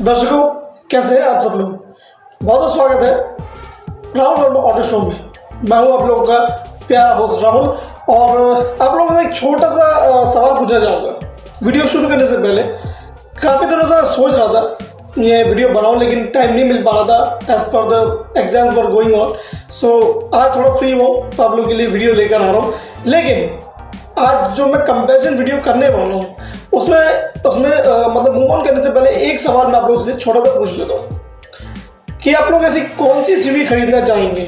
दर्शकों कैसे हैं आप सब लोग। बहुत बहुत स्वागत है राहुल वर्मा ऑटो शो में। मैं हूं आप लोगों का प्यारा होस्ट राहुल और आप लोगों से एक छोटा सा सवाल पूछना चाहूँगा। वीडियो शुरू करने से पहले काफ़ी दिनों से मैं सोच रहा था ये वीडियो बनाऊं, लेकिन टाइम नहीं मिल पा रहा था as per the exams were going on. So आज थोड़ा फ्री हूँ तो आप लोगों के लिए वीडियो लेकर आ रहा हूँ। लेकिन आज जो मैं कंपैरिजन वीडियो करने वाला हूँ उसमें मतलब मूव ऑन करने से पहले एक सवाल मैं आप लोगों से छोटा सा पूछ लेता हूँ कि आप लोग ऐसी कौन सी एसयूवी खरीदना चाहेंगे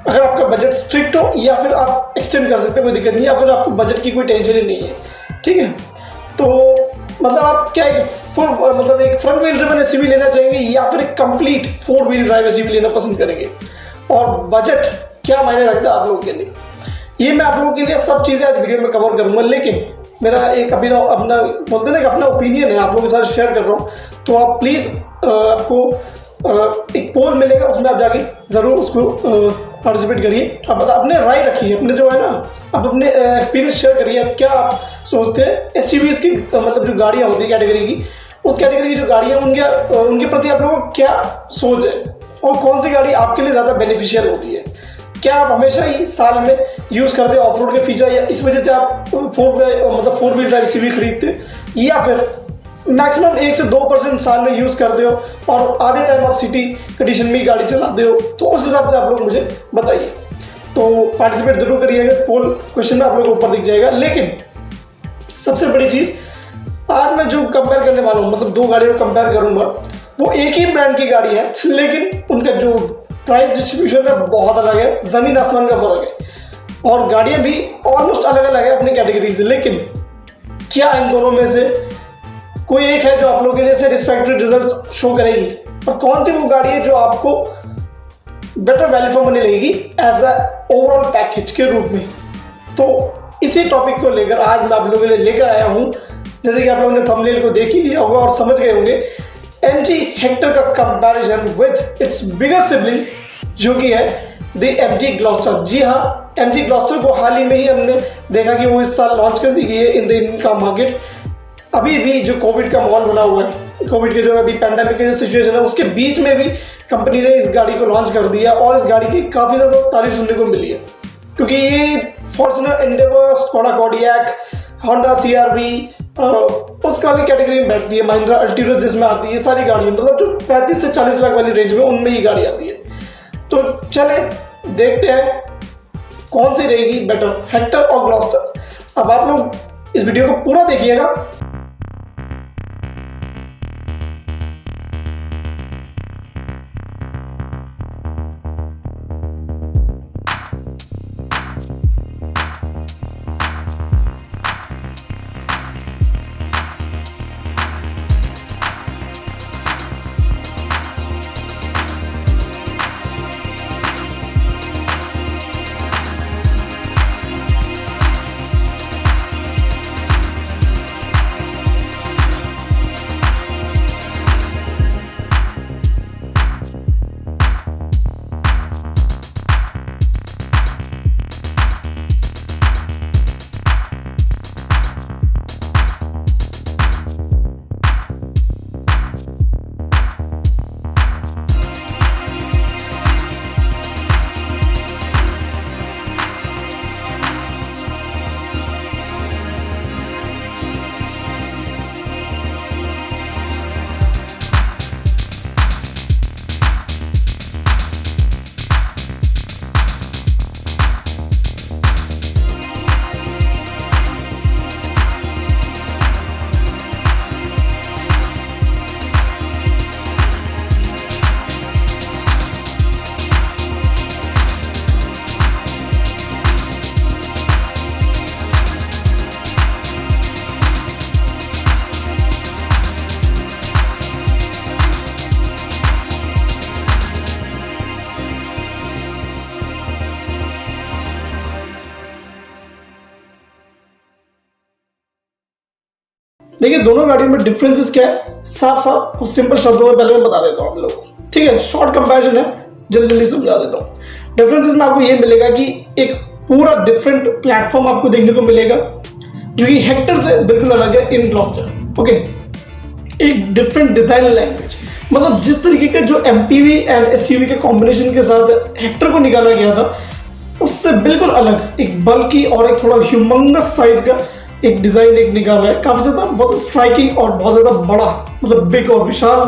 अगर आपका बजट स्ट्रिक्ट हो, या फिर आप एक्सटेंड कर सकते हैं, कोई दिक्कत नहीं, या फिर आपको बजट की कोई टेंशन ही नहीं है। ठीक है, तो मतलब आप क्या एक फुल मतलब एक फ्रंट व्हील ड्राइव एसयूवी लेना चाहेंगे या फिर एक कंप्लीट 4 व्हील ड्राइव एसयूवी लेना पसंद करेंगे, और बजट क्या मायने रखता है आप लोगों के लिए, ये मैं आप लोगों के लिए सब चीज़ें आज वीडियो में कवर करूँगा। लेकिन मेरा एक अभी अपना बोलते हैं ना कि अपना ओपिनियन है आप लोगों के साथ शेयर कर रहा हूँ, तो आप प्लीज़ आपको एक पोल मिलेगा, उसमें आप जाके ज़रूर उसको पार्टिसिपेट करिए। आप अपने राय रखिए, अपने जो है ना आप अपने एक्सपीरियंस शेयर करिए। क्या आप सोचते हैं एसयूवीज़ की मतलब जो गाड़ियाँ होती है कैटेगरी की, उस कैटेगरी की जो गाड़ियाँ उनके प्रति आप लोगों को क्या सोच है, और कौन सी गाड़ी आपके लिए ज़्यादा बेनिफिशियल होती है। क्या आप हमेशा ही साल में यूज़ करते हो ऑफ रोड के फीचर, या इस वजह से आप 4 व्हील ड्राइव एसयूवी खरीदते, या फिर मैक्सिमम 1 से 2% साल में यूज़ करते हो और आधे टाइम आप सिटी कंडीशन में गाड़ी चलाते हो, तो उस हिसाब से आप लोग मुझे बताइए। तो पार्टिसिपेट जरूर करिएगा, इस पोल क्वेश्चन में आप लोगों को ऊपर दिख जाएगा। लेकिन सबसे बड़ी चीज़ आज मैं जो कंपेयर करने वाला हूँ, मतलब 2 गाड़ियों को कंपेयर करूँगा, वो एक ही ब्रांड की गाड़ी है, लेकिन उनका जो प्राइस डिस्ट्रीब्यूशन है बहुत अलग है, ज़मीन आसमान का फ़र्क है, और गाड़ियाँ भी ऑलमोस्ट अलग अलग है अपनी कैटेगरी से। लेकिन क्या इन दोनों में से कोई एक है जो आप लोगों के लिए सेटिस्फैक्टरी रिजल्ट शो करेगी, और कौन सी वो गाड़ी है जो आपको बेटर वैल्यू फॉर मनी लगेगी एज अ ओवरऑल पैकेज के रूप में। तो इसी टॉपिक को लेकर आज मैं आप लोगों के लिए लेकर आया हूँ। जैसे कि आप लोगों ने थंबनेल को देख ही लिया होगा और समझ गए होंगे, MG हेक्टर का comparison with its bigger sibling जो कि है द MG ग्लॉस्टर। जी हाँ, MG ग्लॉस्टर को हाल ही में ही हमने देखा कि वो इस साल लॉन्च कर दी गई है इन द इंडियन का मार्केट। अभी भी जो कोविड का माहौल बना हुआ है, कोविड के जो अभी पैंडेमिक की जो सिचुएशन है, उसके बीच में भी कंपनी ने इस गाड़ी को लॉन्च कर दिया, और इस गाड़ी की काफ़ी ज़्यादा तारीफ सुनने को मिली है, क्योंकि ये Fortuner Endeavour, Skoda Kodiaq, Honda CR-V उस वाली कैटेगरी में बैठती है, महिंद्रा अल्टीरो जिसमें आती है, ये सारी गाड़ियाँ मतलब जो 35 से 40 लाख वाली रेंज में उनमें ये गाड़ी आती है। तो चले देखते हैं कौन सी रहेगी बेटर, हेक्टर और ग्लॉस्टर। अब आप लोग इस वीडियो को पूरा देखिएगा। देखिए दोनों गाड़ियों में डिफरेंसेस क्या है, साफ साफ और सिंपल शब्दों में पहले मैं बता देता हूँ आप लोगों को। ठीक है, शॉर्ट कंपैरिजन है, जल्दी समझा देता हूँ। डिफरेंसेस में आपको ये मिलेगा कि एक पूरा डिफरेंट प्लेटफॉर्म आपको देखने को मिलेगा जो कि हेक्टर से बिल्कुल अलग है इन ग्लॉस्टर। ओके, एक डिफरेंट डिजाइन लैंग्वेज, मतलब जिस तरीके का जो एमपीवी एंड एसयूवी के कॉम्बिनेशन के साथ हेक्टर को निकाला गया था, उससे बिल्कुल अलग एक बल्कि और एक थोड़ा ह्यूमंगस साइज का एक डिज़ाइन एक निकाला है। काफ़ी ज़्यादा बहुत स्ट्राइकिंग और बहुत ज़्यादा बड़ा, मतलब बिग और विशाल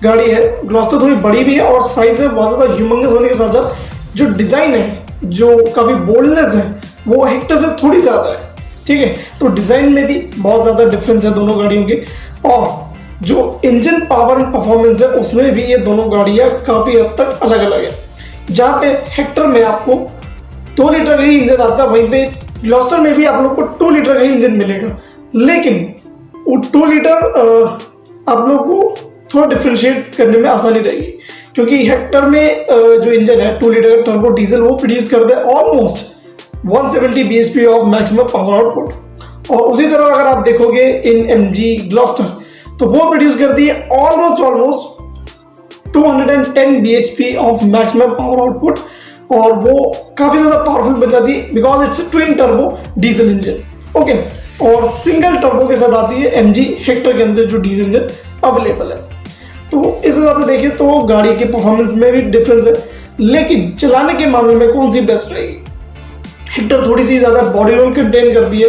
गाड़ी है। ग्लॉस्टर थोड़ी बड़ी भी है और साइज में बहुत ज़्यादा ह्यूमंगस होने के साथ साथ जो डिज़ाइन है, जो काफ़ी बोल्डनेस है, वो हेक्टर से थोड़ी ज़्यादा है। ठीक है, तो डिज़ाइन में भी बहुत ज़्यादा डिफरेंस है दोनों गाड़ियों के। और जो इंजन पावर एंड परफॉर्मेंस है उसमें भी ये दोनों गाड़ियाँ काफ़ी हद तक अलग अलग है। जहाँ पे हेक्टर में आपको 2 लीटर का ही इंजन आता है, वहीं पे ग्लॉस्टर में भी आप लोग को 2 लीटर का ही इंजन मिलेगा। लेकिन वो 2 लीटर आप लोग को थोड़ा डिफ्रेंशिएट करने में आसानी रहेगी, क्योंकि हेक्टर में जो इंजन है 2 लीटर का टर्बो डीजल, वो प्रोड्यूस करता है almost 170 bhp of maximum power output. और उसी तरह अगर आप देखोगे इन एमजी ग्लॉस्टर, तो वो प्रोड्यूस करती है almost 210 bhp of maximum power output, और वो काफ़ी ज़्यादा पावरफुल बन जाती है because it's twin turbo diesel engine. Okay, और सिंगल टर्बो के साथ आती है एमजी हेक्टर के अंदर जो डीजल इंजन अवेलेबल है। तो इस हिसाब से देखिए तो गाड़ी के परफॉर्मेंस में भी डिफरेंस है, लेकिन चलाने के मामले में कौन सी बेस्ट रहेगी? हेक्टर थोड़ी सी ज़्यादा बॉडी रोल कंटेन करती है,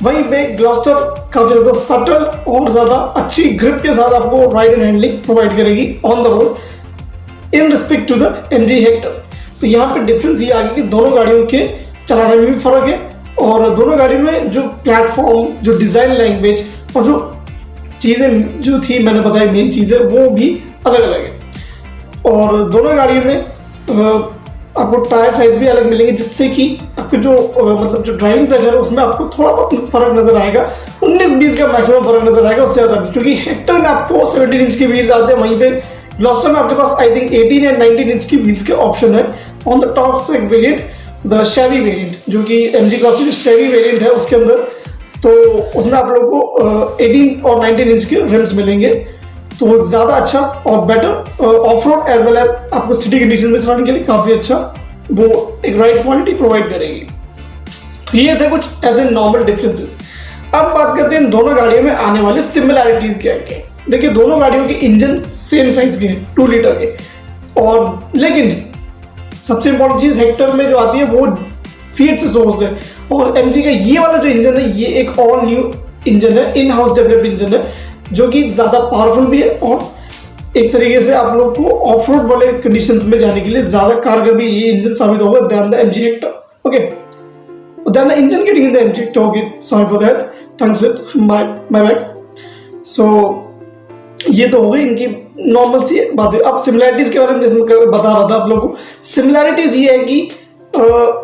वहीं पे ग्लॉस्टर काफ़ी ज़्यादा सटल और ज़्यादा अच्छी ग्रिप के साथ आपको राइड एंड हैंडलिंग प्रोवाइड करेगी on the road in respect to the MG Hector. तो यहाँ पे डिफरेंस ये आ गया कि दोनों गाड़ियों के चलाने में भी फर्क है, और दोनों गाड़ियों में जो प्लेटफॉर्म, जो डिज़ाइन लैंग्वेज और जो चीज़ें जो थी मैंने बताई मेन चीज़ें, वो भी अलग अलग है। और दोनों गाड़ियों में आपको टायर साइज भी अलग मिलेंगे, जिससे कि आपके जो मतलब जो ड्राइविंग प्लेजर है उसमें आपको थोड़ा बहुत फर्क नजर आएगा। 19-20 का मैक्सिमम फर्क नजर आएगा, उससे ज़्यादा नहीं, क्योंकि हेक्टर में आपको 17 इंच के व्हील्स आते हैं, वहीं पे ग्लॉस्टर में आपके पास आई थिंक 18 या 19 इंच की व्हील्स के ऑप्शन है on the top variant, the savvy variant, जो कि एमजी ग्लॉस्टर की शेवी वेरिएंट है उसके अंदर। तो उसमें आप लोगों को 18 और 19 इंच के रिम्स मिलेंगे, तो वो ज़्यादा अच्छा और better off road as well as आपको सिटी कंडीशन में चलाने के लिए काफ़ी अच्छा वो एक राइड क्वालिटी प्रोवाइड करेगी। तो ये थे कुछ ऐसे नॉर्मल डिफरेंसेस। अब बात करते हैं इन दोनों गाड़ियों में आने वाले सिमिलैरिटीज़ क्या क्या। देखिए, दोनों गाड़ियों के इंजन सेम साइज के हैं, 2 लीटर के, और लेकिन सबसे इंपॉर्टेंट चीज़ हेक्टर में जो आती है वो फीट से सोर्स है, और एमजी का ये वाला जो इंजन है ये एक ऑल न्यू इंजन है, इन हाउस डेवलप्ड इंजन है, जो कि ज़्यादा पावरफुल भी है और एक तरीके से आप लोग को ऑफ रोड वाले कंडीशंस में जाने के लिए ज़्यादा कारगर भी ये इंजन साबित होगा then the MG Hector. Okay, then the engine getting in the MG Hector. Okay, sorry for that, thanks my bad. So ये तो हो गई इनकी नॉर्मल सी बातें। अब सिमिलैरिटीज़ के बारे में जैसे बता रहा था आप लोगों को, सिमिलैरिटीज़ ये है कि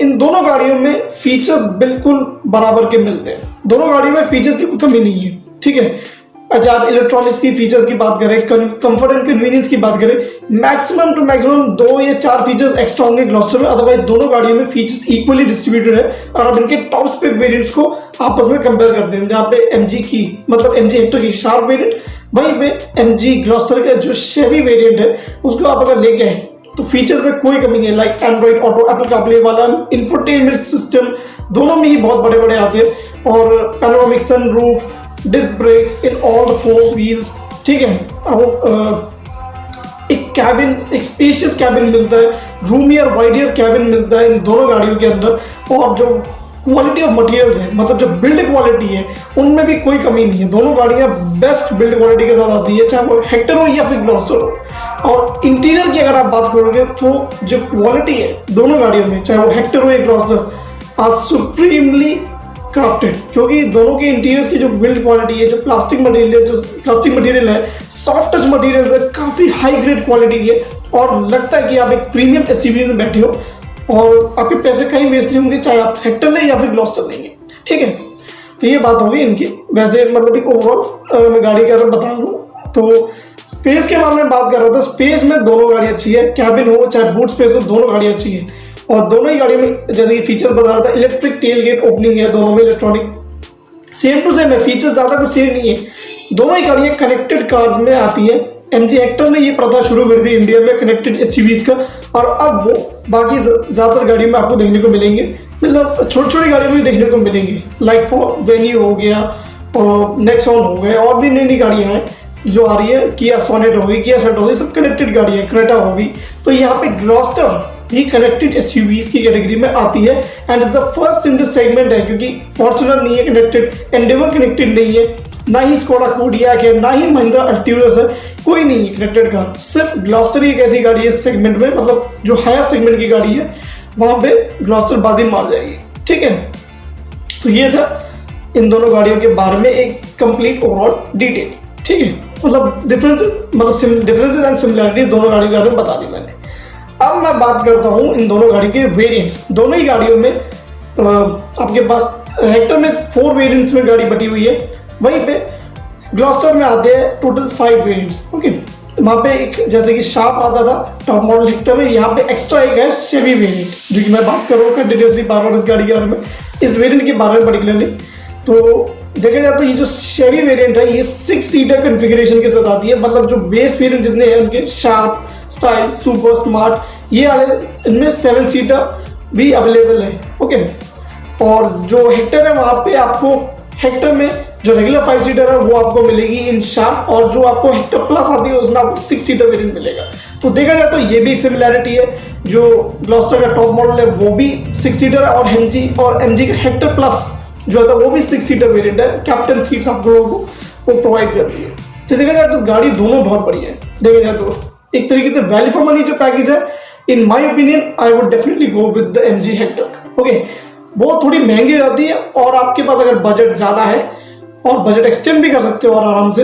इन दोनों गाड़ियों में फीचर्स बिल्कुल बराबर के मिलते हैं। दोनों गाड़ियों में फीचर्स की कोई कमी नहीं है, ठीक है। अच्छा, आप इलेक्ट्रॉनिक्स की फीचर्स की बात करें, कंफर्ट एंड कन्वीनियंस की बात करें, मैक्सिमम टू मैक्सिमम 2 या 4 फीचर्स एक्स्ट्रा होंगे ग्लॉस्टर में, अदरवाइज दोनों गाड़ियों में फीचर्स इक्वली डिस्ट्रीब्यूटेड है। और अब इनके टॉप स्पेक वेरिएंट्स को आपस में कंपेयर करते हैं, जहाँ पे एमजी की मतलब एमजी हेक्टर की शार्प वेरिएंट, वहीं पे एमजी ग्लॉस्टर का जो शेवी वेरिएंट है उसको आप अगर लेके आए तो फीचर्स में कोई कमी नहीं है। Like Android Auto, Apple CarPlay वाला इंफोटेनमेंट सिस्टम दोनों में ही बहुत बड़े बड़े आते हैं, और panoramic sunroof, disc brakes in all the 4 wheels, ठीक है। अब एक कैबिन, एक स्पेशियस कैबिन मिलता है, रूमियर वाइडियर कैबिन मिलता है इन दोनों गाड़ियों के अंदर, और जो क्वालिटी ऑफ मटेरियल्स है, मतलब जो बिल्ड क्वालिटी है, उनमें भी कोई कमी नहीं है। दोनों गाड़ियाँ बेस्ट बिल्ड क्वालिटी के साथ आती है, चाहे वो हेक्टर हो या फिर ग्लॉस्टर हो। और इंटीरियर की अगर आप बात करोगे तो जो क्वालिटी है दोनों गाड़ियों में, चाहे वो हेक्टर हो या ग्लॉस्टर, आर सुप्रीमली क्राफ्टेड, क्योंकि दोनों के इंटीरियर्स की जो बिल्ड क्वालिटी है, जो प्लास्टिक मटेरियल है, सॉफ्ट टच मटेरियल है, काफ़ी हाई ग्रेड क्वालिटी की है, और लगता है कि आप एक प्रीमियम एसयूवी में बैठे हो और आपके पैसे कहीं वेस्ट नहीं होंगे, चाहे आप हेक्टर लें या फिर ग्लॉस्टर लेंगे, ठीक है। तो ये बात होगी इनकी। वैसे मतलब एक ओवरऑल मैं गाड़ी का अगर बता दूँ तो स्पेस के मामले में बात कर रहा था, स्पेस में दोनों गाड़ी अच्छी है, कैबिन हो चाहे बूट स्पेस हो, दोनों गाड़ी अच्छी है। और दोनों ही गाड़ियों में जैसे कि फीचर्स बता रहा था, इलेक्ट्रिक टेल गेट ओपनिंग है दोनों में, इलेक्ट्रॉनिक सेम टू सेम है, फीचर्स ज़्यादा कुछ चेंज नहीं है। दोनों ही गाड़ियाँ कनेक्टेड कार्स में आती है। एमजी हेक्टर ने ये प्रथा शुरू कर दी इंडिया में कनेक्टेड एसयूवीज का, और अब वो बाकी ज़्यादातर गाड़ियों में आपको देखने को मिलेंगे, मतलब छोटी छोटी गाड़ियों में देखने को मिलेंगे, लाइक फॉर वेन्यू हो गया और नेक्सॉन हो गए, और भी नई नई गाड़ियाँ हैं जो आ रही है, किया सोनेट होगी, किया सेट होगी, सब कनेक्टेड गाड़ी है, क्रेटा होगी। तो यहाँ पे ग्लॉस्टर भी कनेक्टेड एसयूवीज की कैटेगरी में आती है and the first in this segment है, क्योंकि फॉर्च्यूनर नहीं है कनेक्टेड, एंडेवर कनेक्टेड नहीं है, ना ही स्कोडा कोडियाक है, ना ही महिंद्रा अल्टियोस है, कोई नहीं है कनेक्टेड कार। सिर्फ ग्लॉस्टर ही एक ऐसी गाड़ी है इस सेगमेंट में, मतलब जो हायर सेगमेंट की गाड़ी है वहाँ पे ग्लॉस्टर बाजी मार जाएगी, ठीक है। तो ये था इन दोनों गाड़ियों के बारे में एक कंप्लीट ओवरऑल डिटेल, ठीक है। मतलब डिफरेंसेस एंड सिमिलरिटी दोनों गाड़ियों के बारे में बता दी मैंने। अब मैं बात करता हूँ इन दोनों गाड़ियों के वेरिएंट्स। दोनों ही गाड़ियों में आपके पास हेक्टर में 4 वेरिएंट्स में गाड़ी बटी हुई है, वहीं पे ग्लॉस्टर में आते हैं टोटल 5 वेरिएंट्स, ओके। वहाँ पे एक जैसे कि शार्प आता था टॉप मॉडल हेक्टर में, यहाँ पे एक्स्ट्रा एक है शेवी वेरिएंट, जो कि मैं बात कर रहा हूँ कंटिन्यूसली बार बार इस गाड़ी के बारे में, इस वेरिएंट के बारे में पर्टिकुलरली। तो देखा जाए तो ये जो शेवी वेरिएंट है ये 6 सीटर कन्फिगरेशन के साथ आती है, मतलब जो बेस वेरिएंट जितने हैं उनके शार्प, स्टाइल, सुपर, स्मार्ट, ये वाले इनमें 7 सीटर भी अवेलेबल है, ओके। और जो हेक्टर है वहाँ पे आपको हेक्टर में जो रेगुलर 5 सीटर है वो आपको मिलेगी इन शार्प, और जो आपको हेक्टर प्लस आती है उसमें आपको 6 सीटर वेरिएंट मिलेगा। तो देखा जाए तो ये भी एक सिमिलैरिटी है, जो ग्लॉस्टर का टॉप मॉडल है वो भी 6 सीटर है, और एमजी का हेक्टर प्लस जो है वो भी 6 सीटर वेरिएंट है, कैप्टन सीट्स आप लोगों को वो प्रोवाइड कर रही है। तो देखा जाए तो गाड़ी दोनों बहुत बढ़िया है। देखा जाए तो एक तरीके से वैल्यू फॉर मनी जो पैकेज है, in my opinion I would definitely go with the MG Hector, okay. वो थोड़ी महंगी जाती है, और आपके पास अगर बजट ज़्यादा है और बजट एक्सटेंड भी कर सकते हो और आराम से,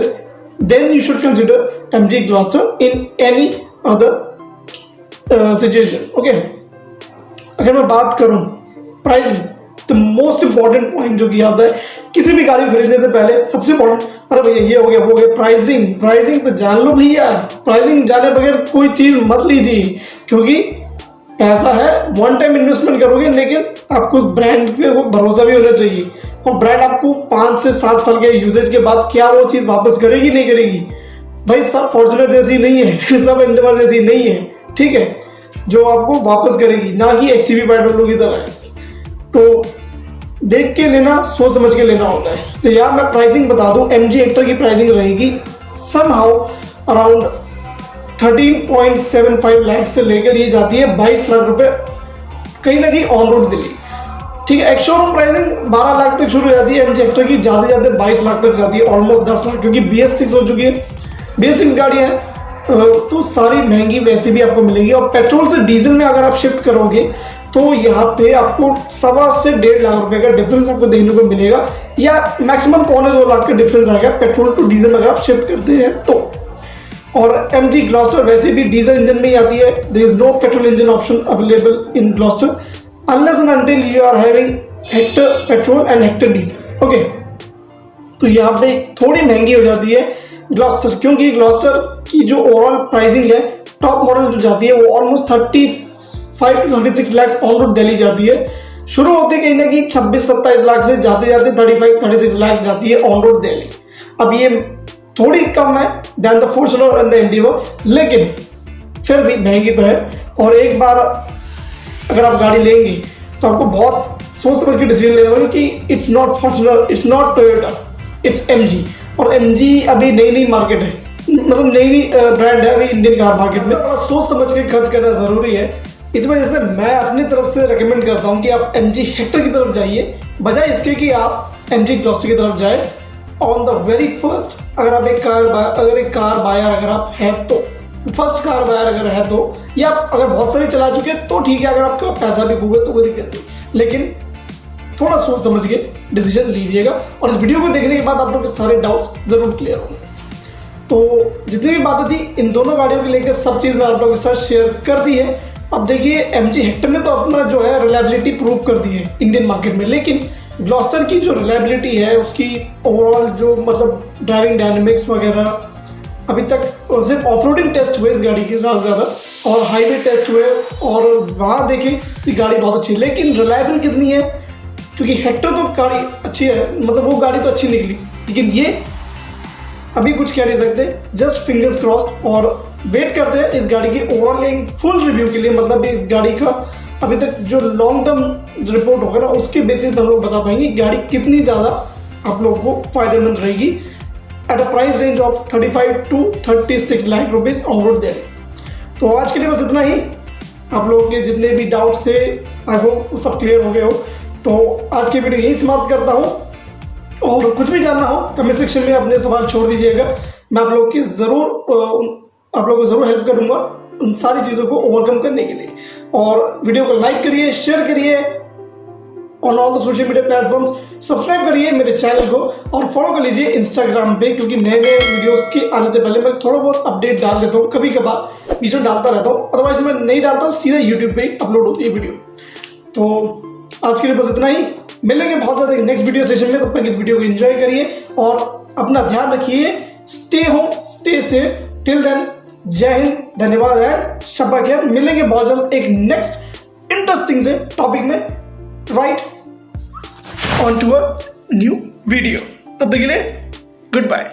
then you should consider MG Gloster in any other situation, okay. अगर मैं बात करूं प्राइसिंग, तो मोस्ट इंपॉर्टेंट पॉइंट जो कि आता है किसी भी गाड़ी खरीदने से पहले, सबसे इंपॉर्टेंट, अरे भैया ये हो गया वो हो गया, प्राइसिंग तो जान लो भैया। प्राइसिंग जाने बगैर कोई चीज़ मत लीजिए, क्योंकि पैसा है, वन टाइम इन्वेस्टमेंट करोगे, लेकिन आपको उस ब्रांड पे भरोसा भी होना चाहिए, और ब्रांड आपको 5 से 7 साल के यूजेज के बाद क्या वो चीज़ वापस करेगी नहीं करेगी। भाई सब फॉर्च्यूनर जैसी नहीं है सब एंडेवर जैसी नहीं है, ठीक है, जो आपको वापस करेगी, ना ही एक्सयूवी पेट्रोल की तरह है। तो देख के लेना, सोच समझ के लेना होता है। तो यार मैं प्राइसिंग बता दूं, एमजी हेक्टर की प्राइसिंग रहेगी समहाउ अराउंड 13.75 लाख से लेकर ये जाती है 22 लाख रुपए कहीं ना कहीं ऑन रोड दिल्ली, ठीक है। एक शोरूम प्राइसिंग 12 लाख तक शुरू हो जाती है एमजी हेक्टर की, जाते जाते 22 लाख तक जाती है, ऑलमोस्ट 10 लाख, क्योंकि BS6 हो चुकी है। BS6 गाड़ियाँ हैं तो सारी महंगी वैसे भी आपको मिलेगी, और पेट्रोल से डीजल में अगर आप शिफ्ट करोगे तो यहाँ पे आपको 1.25 से 1.5 लाख रुपए का डिफरेंस आपको देखने को मिलेगा, या मैक्सिमम 1.25 लाख का डिफरेंस आएगा पेट्रोल टू डीजल अगर आप शिफ्ट करते हैं तो। और एमजी ग्लॉस्टर वैसे भी डीजल इंजन में ही आती है, there is no petrol engine option available in Gloster unless and until you are having Hector petrol and Hector diesel, okay. तो यहाँ पे थोड़ी महंगी हो जाती है ग्लॉस्टर, क्योंकि ग्लॉस्टर की जो ओवरऑल प्राइसिंग है, टॉप मॉडल जो जाती है वो almost 35 to 36 lakh on road Delhi जाती है, शुरू होते कहीं ना कहीं 26-27 लाख से जाते जाते 35-36 लाख जाती है ऑन रोड दिल्ली। अब ये थोड़ी कम है than the Fortuner and the Endeavour, लेकिन फिर भी महंगी तो है। और एक बार अगर आप गाड़ी लेंगे तो आपको बहुत सोच समझ के डिसीजन लेना होगा कि it's not Fortuner, it's not Toyota, it's MG. और एमजी अभी नई मार्केट है, मतलब नई ब्रांड है अभी इंडियन कार मार्केट में, सोच समझ के खर्च करना ज़रूरी है। इस वजह से मैं अपनी तरफ से रेकमेंड करता हूँ कि आप एमजी हेक्टर की तरफ जाइए, बजाय इसके कि आप एमजी ग्लॉस्टर की तरफ जाए ऑन द वेरी फर्स्ट। अगर आप एक कार बायर अगर आप हैं तो, फर्स्ट कार बायर अगर है तो, या अगर बहुत सारी चला चुके हैं तो ठीक है, अगर आपका पैसा भी गूगल तो कोई दिक्कत नहीं, लेकिन थोड़ा सोच समझ के डिसीजन लीजिएगा। और इस वीडियो को देखने के बाद आप लोग के सारे डाउट्स जरूर क्लियर होंगे। तो जितनी भी बातें थी इन दोनों गाड़ियों को लेकर सब चीज़ मैं आप लोगों के साथ शेयर कर दी है। अब देखिए एमजी हेक्टर ने तो अपना जो है रिलायबिलिटी प्रूव कर दी है इंडियन मार्केट में, लेकिन ग्लॉस्टर की जो रिलायबिलिटी है, उसकी ओवरऑल जो मतलब ड्राइविंग डायनेमिक्स वगैरह अभी तक सिर्फ ऑफरोडिंग टेस्ट हुए इस गाड़ी के साथ ज़्यादा, और हाईवे टेस्ट हुए, और वहाँ देखें कि गाड़ी बहुत अच्छी है, लेकिन रिलायबल कितनी है, क्योंकि हेक्टर तो गाड़ी अच्छी है, मतलब वो गाड़ी तो अच्छी निकली, लेकिन ये अभी कुछ कह नहीं सकते, जस्ट फिंगर्स क्रॉस्ड, और वेट करते हैं इस गाड़ी की ओवरऑल एक फुल रिव्यू के लिए। मतलब इस गाड़ी का अभी तक जो लॉन्ग टर्म रिपोर्ट होगा ना, उसके बेसिस हम लोग बता पाएंगे गाड़ी कितनी ज़्यादा आप लोगों को फायदेमंद रहेगी at a price range of 35 to 36 lakh rupees on road daily. तो आज के लिए बस इतना ही। आप लोगों के जितने भी डाउट्स थे आई होप सब क्लियर हो गए हो। तो आज की वीडियो यही समाप्त करता हूँ और कुछ भी जानना हो कमेंट सेक्शन में अपने सवाल छोड़ दीजिएगा। मैं आप लोगों को ज़रूर हेल्प करूँगा उन सारी चीज़ों को ओवरकम करने के लिए। और वीडियो को लाइक करिए, शेयर करिए on all the social media platforms, subscribe करिए मेरे चैनल को और फॉलो कर लीजिए इंस्टाग्राम पे, क्योंकि नए नए वीडियोस के आने से पहले मैं थोड़ा बहुत अपडेट डाल देता हूँ, कभी कभार बीच में डालता रहता हूँ, अदरवाइज मैं नहीं डालता हूँ, सीधा यूट्यूब पे अपलोड होती है वीडियो। तो आज के लिए बस इतना ही, मिलेंगे बहुत ज़्यादा नेक्स्ट वीडियो सेशन में। तब तक इस वीडियो को एंजॉय करिए और अपना ध्यान रखिए। Stay home, stay safe, till then जय हिंद, धन्यवाद एंड शब्बा खैर। मिलेंगे बहुत जल्द एक नेक्स्ट इंटरेस्टिंग से टॉपिक में, right on to a new video. तब तक के लिए गुड बाय।